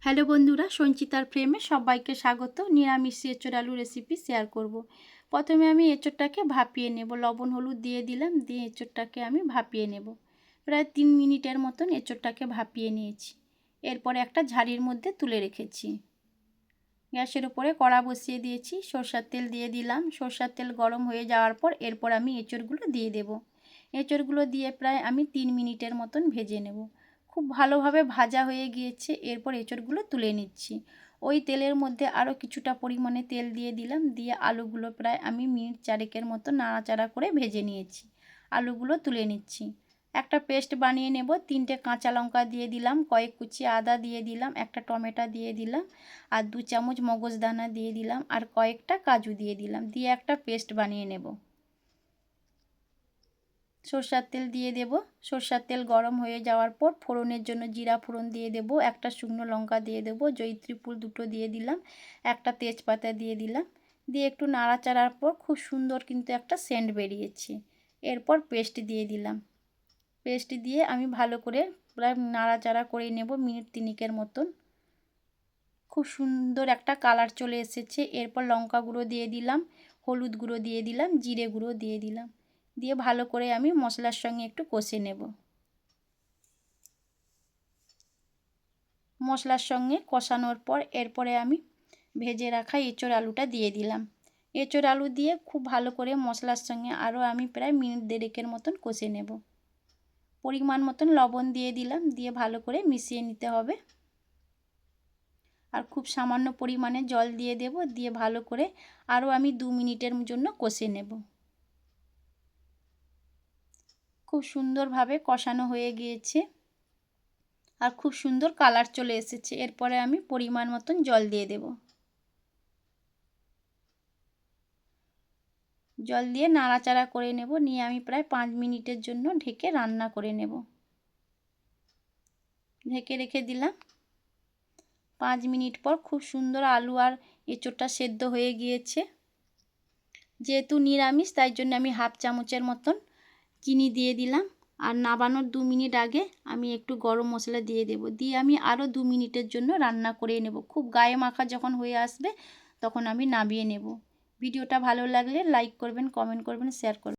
Hello বন্ধুরা, সঞ্চিতার ফ্রেমে সবাইকে স্বাগত। নিরামিষ এঁচোড় আলু রেসিপি শেয়ার করব। প্রথমে আমি এঁচোড়টাকে ভাপিয়ে নেব। লবণ হলুদ দিয়ে দিলাম, দিয়ে এঁচোড়টাকে আমি ভাপিয়ে নেব। প্রায় 3 মিনিটের মতন এঁচোড়টাকে ভাপিয়ে নিয়েছি। এরপরে একটা ঝাড়ির মধ্যে তুলে রেখেছি। গ্যাসের উপরে কড়া বসিয়ে দিয়েছি, সরষের তেল দিয়ে দিলাম। সরষের তেল গরম হয়ে যাওয়ার পর এরপর আমি এঁচোড়গুলো দিয়ে দেব। এঁচোড়গুলো দিয়ে প্রায় আমি 3 মিনিটের মতন ভেজে নেব। খুব ভালোভাবে ভাজা হয়ে গিয়েছে। এরপর এঁচোড়গুলো তুলে নিচ্ছি। ওই তেলের মধ্যে আরও কিছুটা পরিমাণে তেল দিয়ে দিলাম, দিয়ে আলুগুলো প্রায় আমি মিনিট 4 মতো নাড়াচাড়া করে ভেজে নিয়েছি। আলুগুলো তুলে নিচ্ছি। একটা পেস্ট বানিয়ে নেব। 3টে কাঁচা লঙ্কা দিয়ে দিলাম, কয়েক কুচি আদা দিয়ে দিলাম, একটা টমেটো দিয়ে দিলাম, আর 2 চামচ মগজদানা দিয়ে দিলাম, আর কয়েকটা কাজু দিয়ে দিলাম, দিয়ে একটা পেস্ট বানিয়ে নেব। সরষের তেল দিয়ে দেব। সরষের তেল গরম হয়ে যাওয়ার পর ফোড়নের জন্য জিরা ফোড়ন দিয়ে দেব, একটা শুকনো লঙ্কা দিয়ে দেব, জয়িত্রী ফুল 2টো দিয়ে দিলাম, একটা তেজপাতা দিয়ে দিলাম, দিয়ে একটু নাড়াচাড়ার পর খুব সুন্দর কিন্তু একটা সেন্ট বেরিয়েছে। এরপর পেস্ট দিয়ে দিলাম। পেস্ট দিয়ে আমি ভালো করে প্রায় নাড়াচাড়া করে নেব মিনিট 3 মতন। খুব সুন্দর একটা কালার চলে এসেছে। এরপর লঙ্কা গুঁড়ো দিয়ে দিলাম, হলুদ গুঁড়ো দিয়ে দিলাম, জিরে গুঁড়ো দিয়ে দিলাম, দিয়ে ভালো করে আমি মশলার সঙ্গে একটু কষে নেব। মশলার সঙ্গে কষানোর পর এরপরে আমি ভেজে রাখা এঁচোড় আলুটা দিয়ে দিলাম। এঁচোড় আলু দিয়ে খুব ভালো করে মশলার সঙ্গে আরও আমি প্রায় মিনিট 1.5 মতন কষে নেব। পরিমাণ মতন লবণ দিয়ে দিলাম, দিয়ে ভালো করে মিশিয়ে নিতে হবে। আর খুব সামান্য পরিমাণে জল দিয়ে দেব, দিয়ে ভালো করে আরও আমি 2 মিনিটের জন্য কষে নেব। খুব সুন্দরভাবে কষানো হয়ে গিয়েছে আর খুব সুন্দর কালার চলে এসেছে। এরপরে আমি পরিমাণ মতন জল দিয়ে দেব। জল দিয়ে নাড়াচাড়া করে নেব, নিয়ে আমি প্রায় 5 মিনিটের জন্য ঢেকে রান্না করে নেব। ঢেকে রেখে দিলাম। 5 মিনিট পর খুব সুন্দর আলু আর এঁচোড়টা সেদ্ধ হয়ে গিয়েছে। যেহেতু নিরামিষ তাই জন্য আমি 1/2 চামচের মতন চিনি দিয়ে দিলাম। আর নামানোর 2 মিনিট আগে আমি একটু গরম মশলা দিয়ে দেব, দিয়ে আমি আরও 2 মিনিটের জন্য রান্না করে নেব। খুব গায়ে মাখা যখন হয়ে আসবে তখন আমি নামিয়ে নেব। ভিডিওটা ভালো লাগলে লাইক করবেন, কমেন্ট করবেন, শেয়ার করবেন।